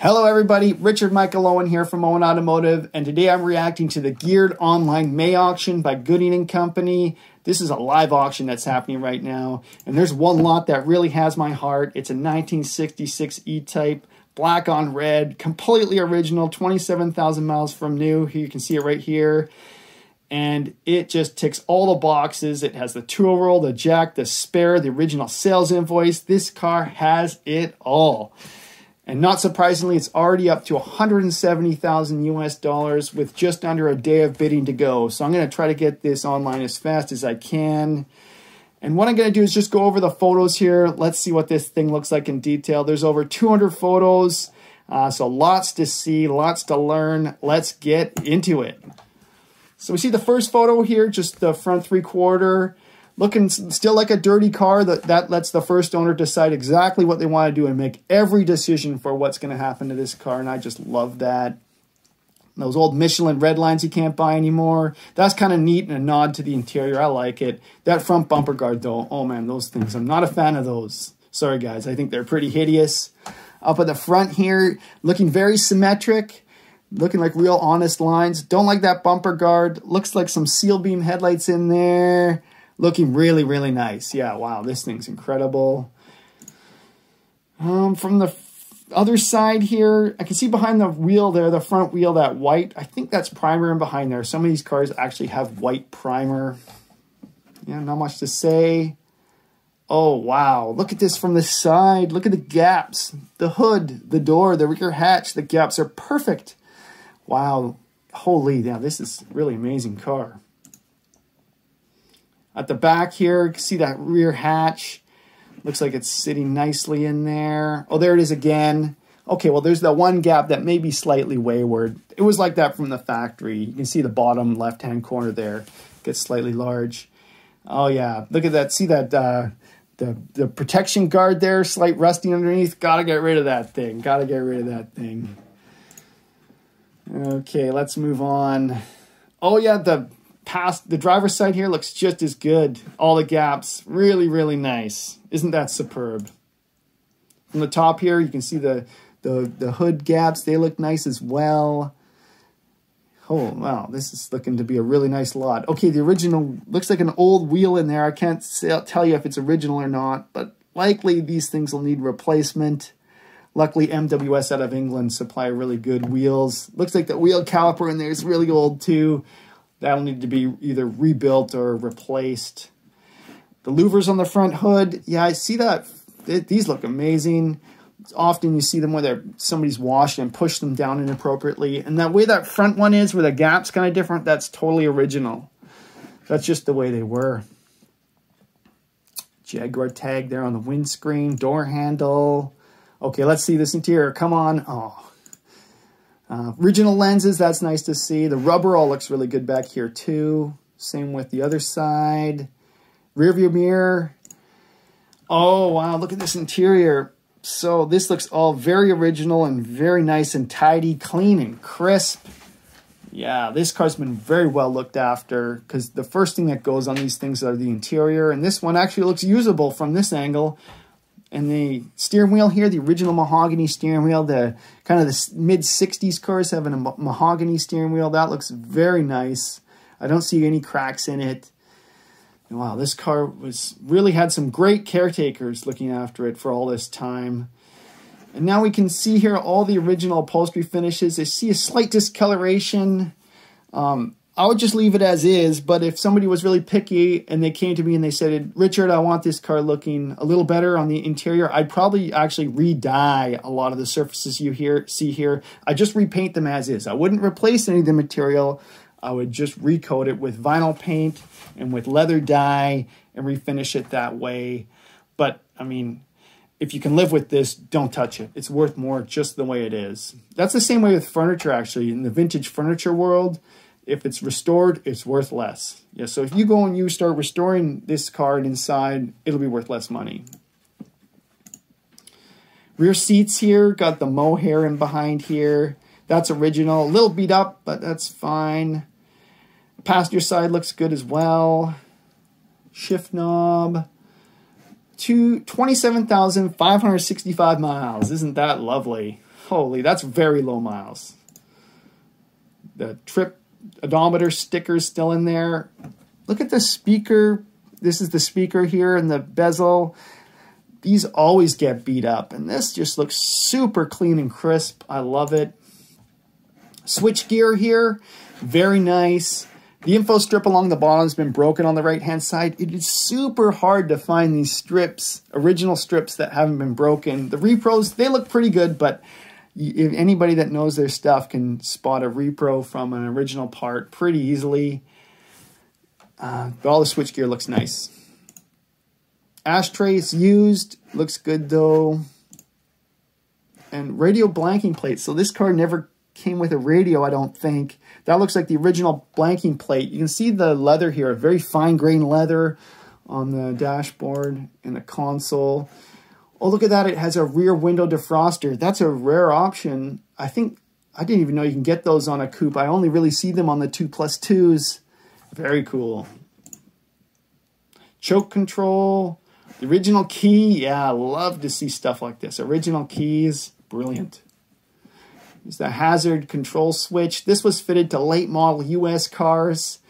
Hello everybody, Richard Michael Owen here from Owen Automotive, and today I'm reacting to the Geared Online May auction by Gooding & Company. This is a live auction that's happening right now, and there's one lot that really has my heart. It's a 1966 E-Type, black on red, completely original, 27,000 miles from new. Here you can see it right here. And it just ticks all the boxes. It has the tool roll, the jack, the spare, the original sales invoice. This car has it all. And not surprisingly, it's already up to 170,000 US dollars with just under a day of bidding to go. So I'm going to try to get this online as fast as I can. And what I'm going to do is just go over the photos here. Let's see what this thing looks like in detail. There's over 200 photos, so lots to see, lots to learn. Let's get into it. So we see the first photo here, just the front three-quarter. Looking still like a dirty car. That lets the first owner decide exactly what they want to do and make every decision for what's going to happen to this car. And I just love that. Those old Michelin red lines you can't buy anymore. That's kind of neat and a nod to the interior. I like it. That front bumper guard though, oh man, those things. I'm not a fan of those. Sorry guys, I think they're pretty hideous. Up at the front here, looking very symmetric. Looking like real honest lines. Don't like that bumper guard. Looks like some seal beam headlights in there. Looking really, really nice. Yeah, wow, this thing's incredible. From the other side here, I can see behind the wheel there, the front wheel, that white. I think that's primer in behind there. Some of these cars actually have white primer. Yeah, not much to say. Oh, wow. Look at this from the side. Look at the gaps. The hood, the door, the rear hatch. The gaps are perfect. Wow. Holy, yeah, this is a really amazing car. At the back here, you can see that rear hatch. Looks like it's sitting nicely in there. Oh, there it is again. Okay, well, there's that one gap that may be slightly wayward. It was like that from the factory. You can see the bottom left-hand corner there. Gets slightly large. Oh, yeah. Look at that. See that the protection guard there, slight rusting underneath. Got to get rid of that thing. Got to get rid of that thing. Okay, let's move on. Oh, yeah, the driver's side here looks just as good. All the gaps, really, really nice. Isn't that superb? From the top here, you can see the hood gaps. They look nice as well. Oh, wow, this is looking to be a really nice lot. Okay, the original looks like an old wheel in there. I can't tell you if it's original or not, but likely these things will need replacement. Luckily, MWS out of England supply really good wheels. Looks like the wheel caliper in there is really old too. That'll need to be either rebuilt or replaced. The louvers on the front hood, yeah, I see that. These look amazing. Often you see them where somebody's washed and pushed them down inappropriately. And that way that front one is, where the gap's kind of different, that's totally original. That's just the way they were. Jaguar tag there on the windscreen, door handle. Okay, let's see this interior. Come on. Oh. Original lenses, that's nice to see. The rubber all looks really good back here too. Same with the other side. Rear view mirror. Oh, wow, look at this interior. So this looks all very original and very nice and tidy, clean and crisp. Yeah, this car's been very well looked after, because the first thing that goes on these things are the interior. And this one actually looks usable from this angle. And the steering wheel here, the original mahogany steering wheel, the kind of the mid-60s cars having a mahogany steering wheel. That looks very nice. I don't see any cracks in it. And wow, this car really had some great caretakers looking after it for all this time. And now we can see here all the original upholstery finishes. I see a slight discoloration. I would just leave it as is, but if somebody was really picky and they came to me and they said, Richard, I want this car looking a little better on the interior, I'd probably actually re-dye a lot of the surfaces you see here. I just repaint them as is. I wouldn't replace any of the material. I would just recoat it with vinyl paint and with leather dye and refinish it that way. But, I mean, if you can live with this, don't touch it. It's worth more just the way it is. That's the same way with furniture, actually. In the vintage furniture world, if it's restored, it's worth less. Yeah, so if you go and you start restoring this car inside, it'll be worth less money. Rear seats here, got the mohair in behind here. That's original. A little beat up, but that's fine. Passenger side looks good as well. Shift knob. 27,565 miles. Isn't that lovely? Holy, that's very low miles. The trip odometer sticker's still in there. Look at the speaker. This is the speaker here and the bezel. These always get beat up, and this just looks super clean and crisp. I love it. Switch gear here, very nice. The info strip along the bottom has been broken on the right-hand side. It is super hard to find these strips, original strips that haven't been broken. The repros, they look pretty good, but if anybody that knows their stuff can spot a repro from an original part pretty easily. But all the switch gear looks nice. Ashtray is used, looks good though. And radio blanking plate. So this car never came with a radio, I don't think. That looks like the original blanking plate. You can see the leather here, very fine grain leather on the dashboard and the console. Oh, look at that. It has a rear window defroster. That's a rare option. I think, I didn't even know you can get those on a coupe. I only really see them on the 2+2s. Very cool. Choke control. The original key. Yeah, I love to see stuff like this. Original keys. Brilliant. There's the hazard control switch. This was fitted to late model US cars.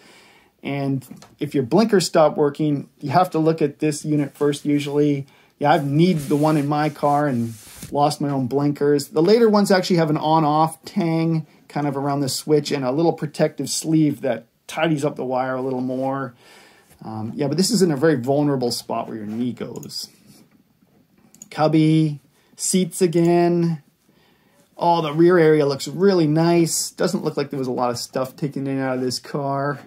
And if your blinkers stop working, you have to look at this unit first usually. Yeah, I've needed the one in my car and lost my own blinkers. The later ones actually have an on-off tang kind of around the switch and a little protective sleeve that tidies up the wire a little more. Yeah, but this is in a very vulnerable spot where your knee goes. Cubby, seats again. Oh, the rear area looks really nice. Doesn't look like there was a lot of stuff taken in and out of this car.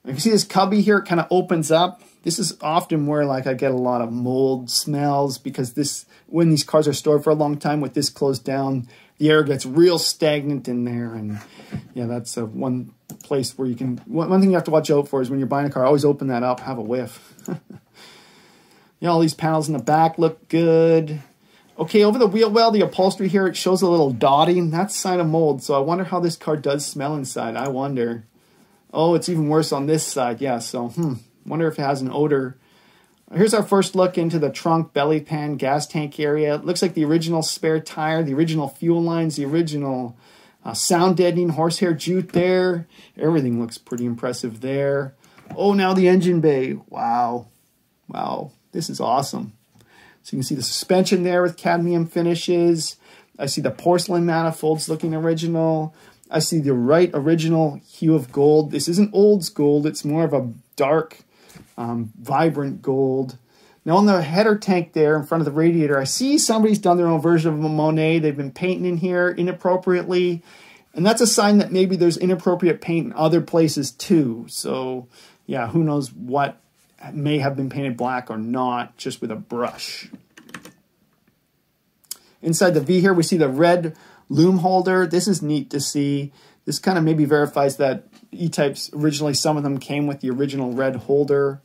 You can see this cubby here, it kind of opens up. This is often where like I get a lot of mold smells because this, when these cars are stored for a long time with this closed down, the air gets real stagnant in there. And yeah, that's one place where you can, one thing you have to watch out for is when you're buying a car, always open that up, have a whiff. Yeah, all these panels in the back look good. Okay, over the wheel well, the upholstery here, it shows a little dotting. That's a sign of mold. So I wonder how this car does smell inside. I wonder. Oh, it's even worse on this side. Yeah, so, wonder if it has an odor. Here's our first look into the trunk, belly pan, gas tank area. It looks like the original spare tire, the original fuel lines, the original sound deadening horsehair jute there. Everything looks pretty impressive there. Oh, now the engine bay. Wow. Wow. This is awesome. So you can see the suspension there with cadmium finishes. I see the porcelain manifolds looking original. I see the original hue of gold. This isn't old gold. It's more of a dark, vibrant gold. Now on the header tank there in front of the radiator, I see somebody's done their own version of a Monet. They've been painting in here inappropriately. And that's a sign that maybe there's inappropriate paint in other places too. So yeah, who knows what may have been painted black or not, just with a brush. Inside the V here, we see the red loom holder. This is neat to see. This kind of maybe verifies that E-types, originally some of them came with the original red holder.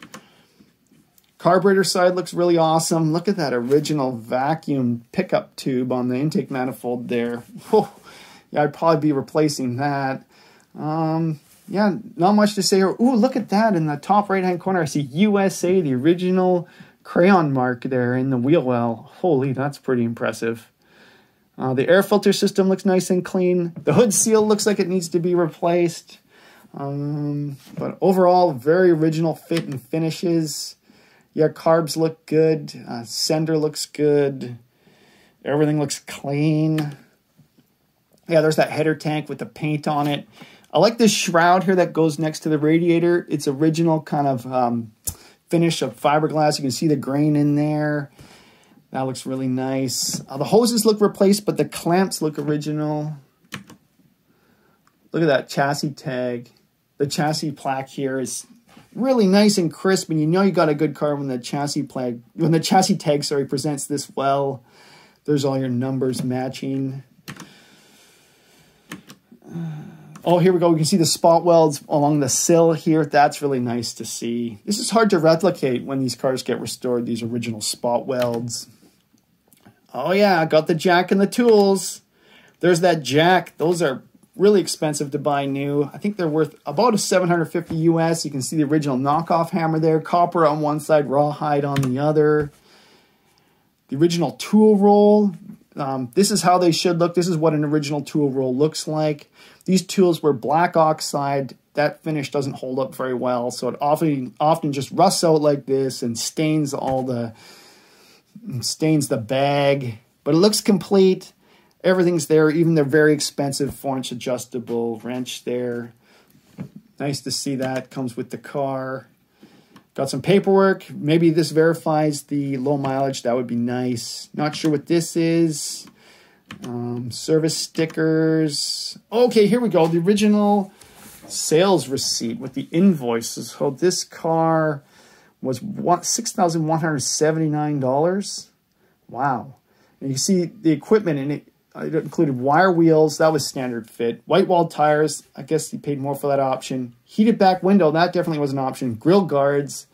Carburetor side looks really awesome. Look at that original vacuum pickup tube on the intake manifold there. Oh, yeah, I'd probably be replacing that. Yeah, not much to say here. Ooh, look at that in the top right-hand corner. I see USA, the original crayon mark there in the wheel well. Holy, that's pretty impressive. The air filter system looks nice and clean. The hood seal looks like it needs to be replaced. But overall, very original fit and finishes. Yeah, carbs look good. Sender looks good. Everything looks clean. Yeah, there's that header tank with the paint on it. I like this shroud here that goes next to the radiator. It's original kind of finish of fiberglass. You can see the grain in there. That looks really nice. The hoses look replaced, but the clamps look original. Look at that chassis tag. The chassis plaque here is really nice and crisp, and you know you got a good car when the chassis tag, presents this well. There's all your numbers matching. Oh, here we go. We can see the spot welds along the sill here. That's really nice to see. This is hard to replicate when these cars get restored, these original spot welds. Oh, yeah, I got the jack and the tools. There's that jack. Those are really expensive to buy new. I think they're worth about $750 US. You can see the original knockoff hammer there. Copper on one side, rawhide on the other. The original tool roll. This is how they should look. This is what an original tool roll looks like. These tools were black oxide. That finish doesn't hold up very well, so it often just rusts out like this and stains the bag. But it looks complete. Everything's there, even the very expensive 4-inch adjustable wrench there. Nice to see that. Comes with the car. Got some paperwork. Maybe this verifies the low mileage. That would be nice. Not sure what this is. Service stickers. Okay, here we go. The original sales receipt with the invoices. So this car was $6,179. Wow. And you see the equipment in it. It included wire wheels. That was standard fit. White wall tires. I guess he paid more for that option. Heated back window. That definitely was an option. Grill guards.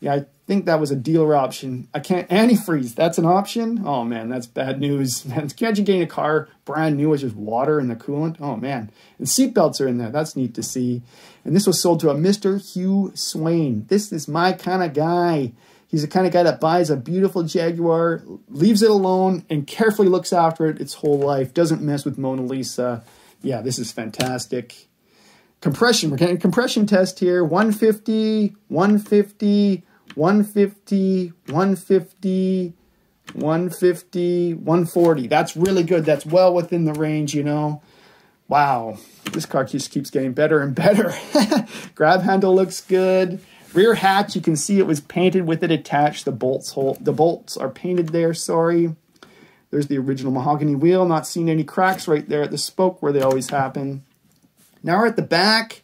Yeah, I think that was a dealer option. Antifreeze. That's an option? Oh, man, that's bad news. Man, can't you get a car brand new with just water in the coolant? Oh, man. And seatbelts are in there. That's neat to see. And this was sold to a Mr. Hugh Swain. This is my kind of guy. He's the kind of guy that buys a beautiful Jaguar, leaves it alone, and carefully looks after it its whole life. Doesn't mess with Mona Lisa. Yeah, this is fantastic. Compression. We're getting a compression test here. 150, 150, 150, 150, 150, 140. That's really good. That's well within the range, you know. Wow. This car just keeps getting better and better. Grab handle looks good. Rear hatch, you can see it was painted with it attached. The bolts are painted there, sorry. There's the original mahogany wheel. Not seeing any cracks right there at the spoke where they always happen. Now we're at the back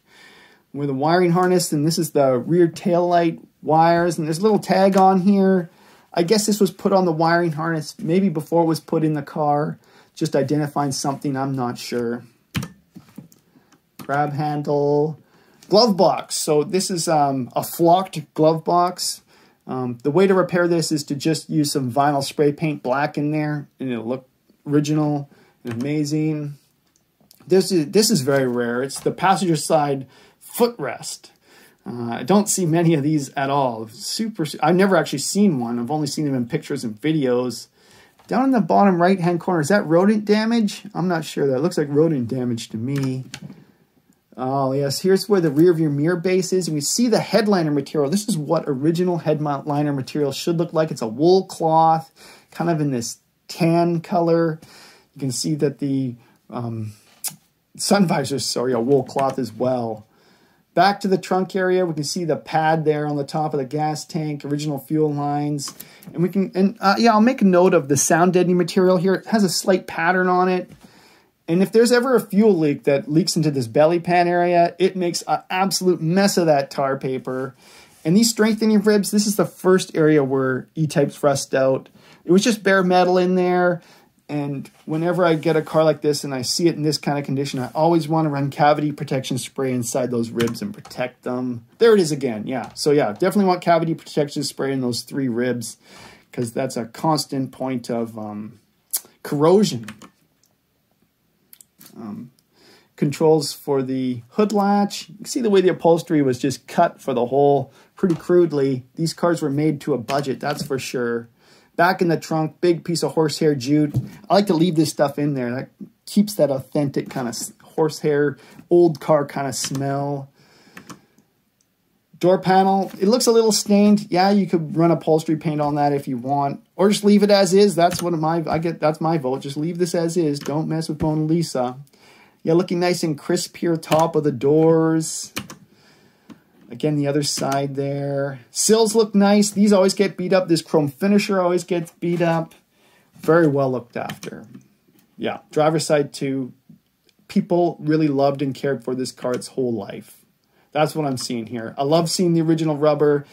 with a wiring harness, and this is the rear tail light wires, and there's a little tag on here. I guess this was put on the wiring harness maybe before it was put in the car, just identifying something, I'm not sure. Grab handle. Glove box. So this is a flocked glove box. The way to repair this is to just use some vinyl spray paint black in there, and it'll look original and amazing. This is very rare. It's the passenger side footrest. I don't see many of these at all. I've never actually seen one. I've only seen them in pictures and videos. Down in the bottom right-hand corner, is that rodent damage? I'm not sure. That looks like rodent damage to me. Oh, yes. Here's where the rear view mirror base is. And we see the headliner material. This is what original headliner material should look like. It's a wool cloth, kind of in this tan color. You can see that the sun visors, a wool cloth as well. Back to the trunk area, we can see the pad there on the top of the gas tank, original fuel lines. And we can, I'll make a note of the sound deadening material here. It has a slight pattern on it. And if there's ever a fuel leak that leaks into this belly pan area, it makes an absolute mess of that tar paper. And these strengthening ribs, this is the first area where E-types rust out. It was just bare metal in there. And whenever I get a car like this and I see it in this kind of condition, I always want to run cavity protection spray inside those ribs and protect them. There it is again, yeah. So yeah, definitely want cavity protection spray in those 3 ribs because that's a constant point of corrosion. Controls for the hood latch. You can see the way the upholstery was just cut for the hole pretty crudely. These cars were made to a budget, that's for sure. Back in the trunk, big piece of horsehair jute. I like to leave this stuff in there. That keeps that authentic kind of horsehair, old car kind of smell. Door panel, it looks a little stained. Yeah, you could run upholstery paint on that if you want. Or just leave it as is. That's that's my vote. Just leave this as is. Don't mess with Mona Lisa. Yeah, looking nice and crisp here, top of the doors. Again, the other side there. Sills look nice. These always get beat up. This chrome finisher always gets beat up. Very well looked after. Yeah, driver's side too. People really loved and cared for this car its whole life. That's what I'm seeing here. I love seeing the original rubber.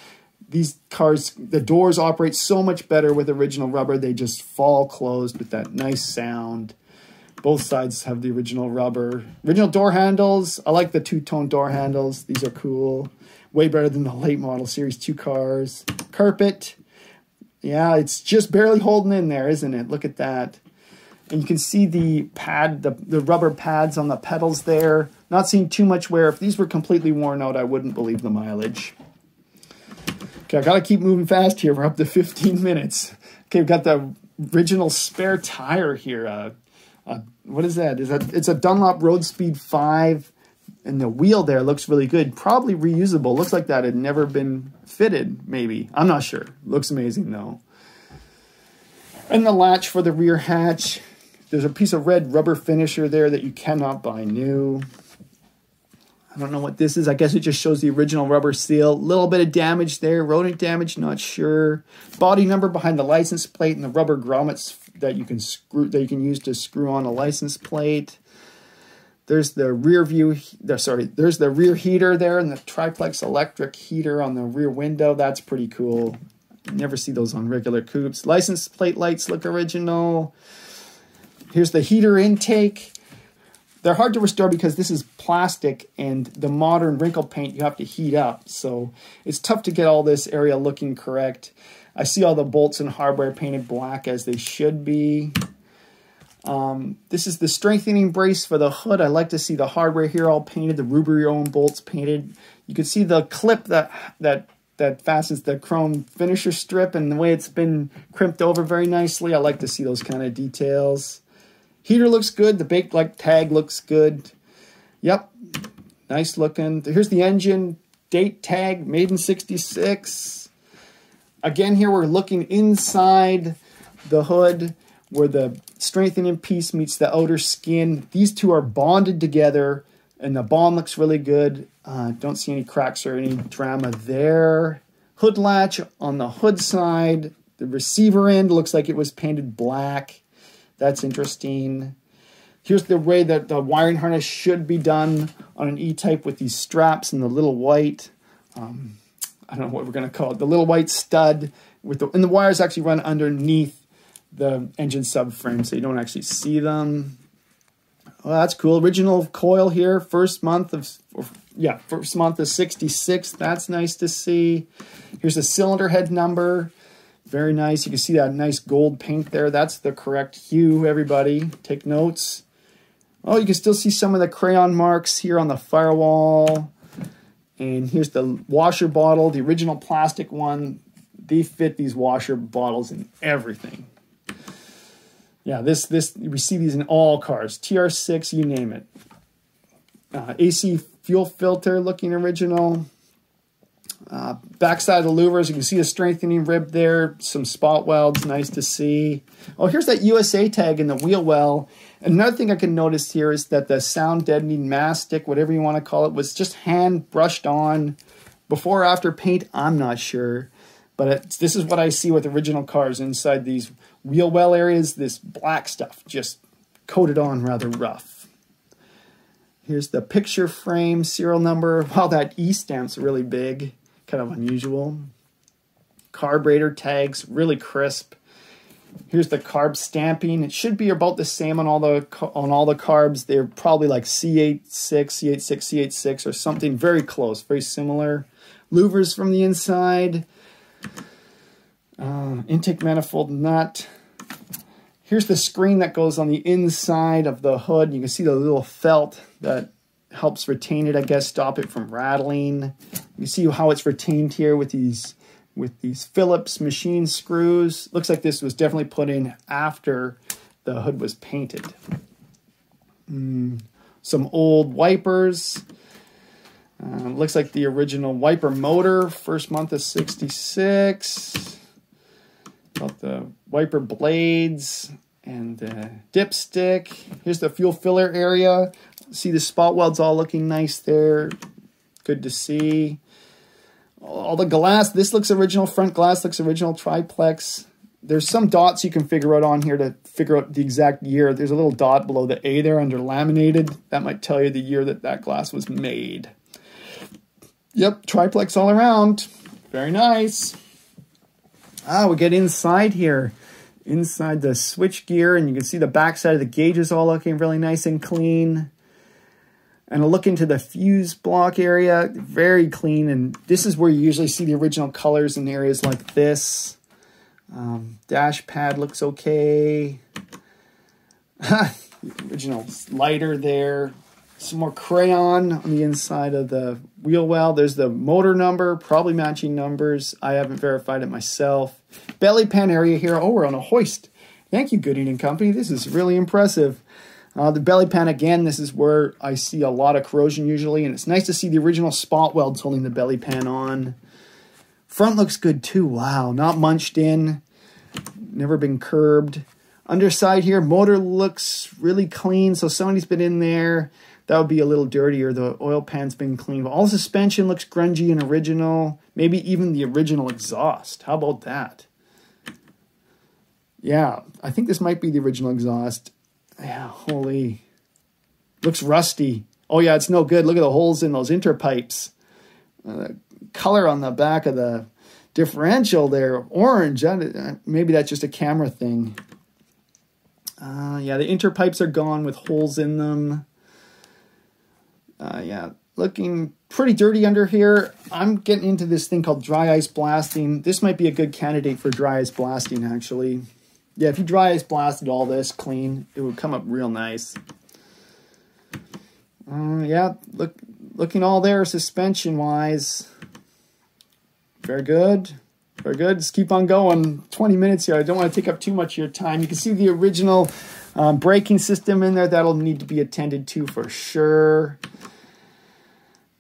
These cars, the doors operate so much better with original rubber. They just fall closed with that nice sound. Both sides have the original rubber. Original door handles. I like the 2-tone door handles. These are cool. Way better than the late model Series 2 cars. Carpet. Yeah, it's just barely holding in there, isn't it? Look at that. And you can see the pad, the rubber pads on the pedals there. Not seeing too much wear. If these were completely worn out, I wouldn't believe the mileage. Okay, I got to keep moving fast here. We're up to 15 minutes. Okay, we've got the original spare tire here. What is that? It's a Dunlop Road Speed 5. And the wheel there looks really good. Probably reusable. Looks like that had never been fitted, maybe. I'm not sure. Looks amazing, though. And the latch for the rear hatch. There's a piece of red rubber finisher there that you cannot buy new. I don't know what this is. I guess it just shows the original rubber seal. A little bit of damage there. Rodent damage, not sure. Body number behind the license plate and the rubber grommets that you can use to screw on a license plate. There's the rear view, there's the rear heater there and the triplex electric heater on the rear window. That's pretty cool. You never see those on regular coupes. License plate lights look original. Here's the heater intake. They're hard to restore because this is plastic and the modern wrinkle paint you have to heat up. So it's tough to get all this area looking correct. I see all the bolts and hardware painted black as they should be. This is the strengthening brace for the hood. I like to see the hardware here all painted, the Rubio bolts painted. You can see the clip that fastens the chrome finisher strip and the way it's been crimped over very nicely. I like to see those kind of details. Heater looks good. The Bakelite tag looks good. Yep, nice looking. Here's the engine date tag, made in '66. Again, here we're looking inside the hood where the strengthening piece meets the outer skin. These two are bonded together, and the bond looks really good. Don't see any cracks or any drama there. Hood latch on the hood side. The receiver end looks like it was painted black. That's interesting. Here's the way that the wiring harness should be done on an E-Type with these straps and the little white, I don't know what we're going to call it, the little white stud, and the wires actually run underneath the engine subframe, so you don't actually see them. Well, that's cool. Original coil here, first month of 66. That's nice to see. Here's a cylinder head number. Very nice. You can see that nice gold paint there. That's the correct hue, everybody. Take notes. Oh, you can still see some of the crayon marks here on the firewall. And here's the washer bottle, the original plastic one. They fit these washer bottles in everything. Yeah, we see these in all cars. TR6, you name it. AC fuel filter looking original. Backside of the louvers, you can see a strengthening rib there. Some spot welds, nice to see. Oh, here's that USA tag in the wheel well. Another thing I can notice here is that the sound deadening mastic, whatever you want to call it, was just hand brushed on. Before or after paint, I'm not sure. But this is what I see with original cars inside these wheel well areas. This black stuff just coated on rather rough. Here's the picture frame serial number. Wow, that E stamp's really big. Kind of unusual. Carburetor tags, really crisp. Here's the carb stamping. It should be about the same on all the carbs. They're probably like C86, C86, C86, or something very close, very similar. Louvers from the inside. Intake manifold nut. Here's the screen that goes on the inside of the hood. You can see the little felt that helps retain it, I guess, stop it from rattling. You see how it's retained here with these Phillips machine screws. Looks like this was definitely put in after the hood was painted. Some old wipers. Looks like the original wiper motor, first month of '66. Got the wiper blades and the dipstick. Here's the fuel filler area. See the spot welds all looking nice there. Good to see. All the glass, this looks original. Front glass looks original. Triplex. There's some dots you can figure out on here to figure out the exact year. There's a little dot below the A there under laminated. That might tell you the year that glass was made. Yep, triplex all around. Very nice. We get inside here. Inside the switch gear, and you can see the backside of the gauges all looking really nice and clean. And a look into the fuse block area, very clean. And this is where you usually see the original colors in areas like this. Dash pad looks okay. The original lighter there. Some more crayon on the inside of the wheel well. There's the motor number, probably matching numbers. I haven't verified it myself. Belly pan area here. Oh, we're on a hoist. Thank you, Gooding & Company. This is really impressive. The belly pan, again, this is where I see a lot of corrosion usually, and it's nice to see the original spot welds holding the belly pan on. Front looks good too. Wow, not munched in, never been curbed. Underside here, motor looks really clean, so somebody's been in there. That would be a little dirtier. The oil pan's been clean. All suspension looks grungy and original. Maybe even the original exhaust. How about that? Yeah, I think this might be the original exhaust. Yeah, holy. Looks rusty. Oh yeah, it's no good. Look at the holes in those interpipes. Color on the back of the differential there, orange. Maybe that's just a camera thing. Yeah, the interpipes are gone with holes in them. Yeah, looking pretty dirty under here. I'm getting into this thing called dry ice blasting. This might be a good candidate for dry ice blasting, actually. Yeah, if you dry ice blasted all this clean, it would come up real nice. Yeah, looking all there suspension-wise. Very good. Very good. Just keep on going. 20 minutes here. I don't want to take up too much of your time. You can see the original braking system in there. That'll need to be attended to for sure.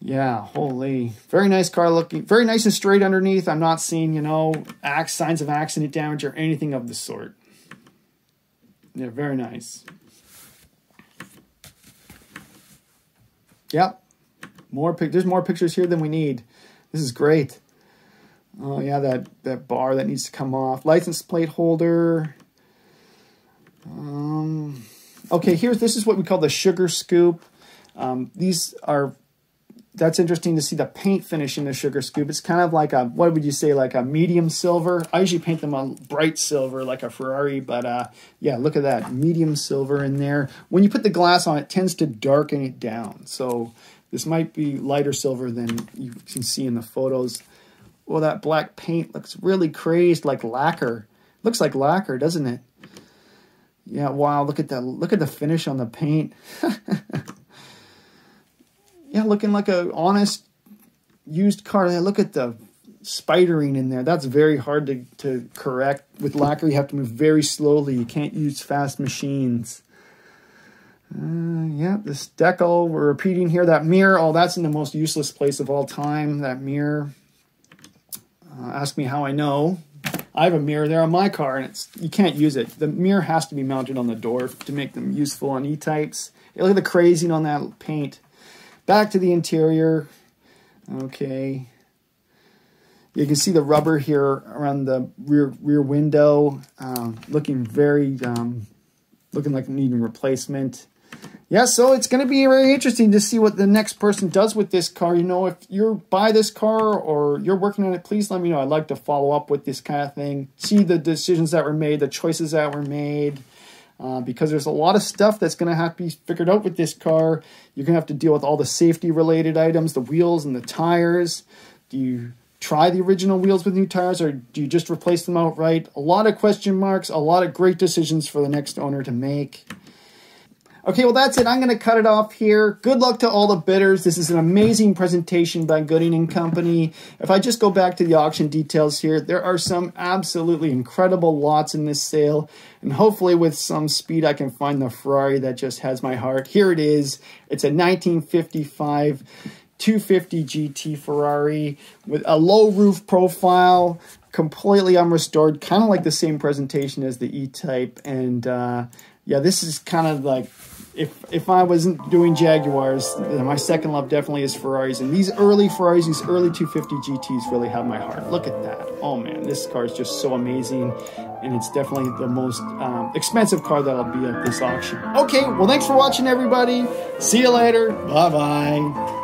Yeah, holy. Very nice car looking. Very nice and straight underneath. I'm not seeing, you know, signs of accident damage or anything of the sort. Yeah, very nice. Yep. There's more pictures here than we need. This is great. Oh, yeah, that bar that needs to come off. License plate holder. Okay, this is what we call the sugar scoop. That's interesting to see the paint finish in the sugar scoop. It's kind of like a, what would you say, like a medium silver. I usually paint them a bright silver like a Ferrari, but yeah, look at that, medium silver in there. When you put the glass on, it tends to darken it down. So this might be lighter silver than you can see in the photos. Well, that black paint looks really crazed, like lacquer. Looks like lacquer, doesn't it? Yeah, wow, look at that. Look at the finish on the paint. Yeah, looking like an honest used car. Look at the spidering in there. That's very hard to correct. With lacquer, you have to move very slowly. You can't use fast machines. Yeah, this decal, we're repeating here. That mirror, oh, that's in the most useless place of all time, that mirror. Ask me how I know. I have a mirror there on my car, and you can't use it. The mirror has to be mounted on the door to make them useful on E-types. Hey, look at the crazing on that paint. Back to the interior. Okay. You can see the rubber here around the rear window, looking like needing replacement. Yeah, so it's going to be very interesting to see what the next person does with this car. You know, if you buy this car or you're working on it, please let me know. I'd like to follow up with this kind of thing, see the decisions that were made, the choices that were made. Because there's a lot of stuff that's going to have to be figured out with this car. You're going to have to deal with all the safety-related items, the wheels and the tires. Do you try the original wheels with new tires, or do you just replace them outright? A lot of question marks, a lot of great decisions for the next owner to make. Okay, well, that's it. I'm going to cut it off here. Good luck to all the bidders. This is an amazing presentation by Gooding & Company. If I just go back to the auction details here, there are some absolutely incredible lots in this sale. And hopefully with some speed, I can find the Ferrari that just has my heart. Here it is. It's a 1955 250 GT Ferrari with a low roof profile, completely unrestored, kind of like the same presentation as the E-Type. And yeah, this is kind of like, if I wasn't doing Jaguars, my second love definitely is Ferraris. And these early Ferraris, these early 250 GTs really have my heart. Look at that. Oh man, this car is just so amazing. And it's definitely the most expensive car that'll be at this auction. Okay, well, thanks for watching, everybody. See you later. Bye-bye.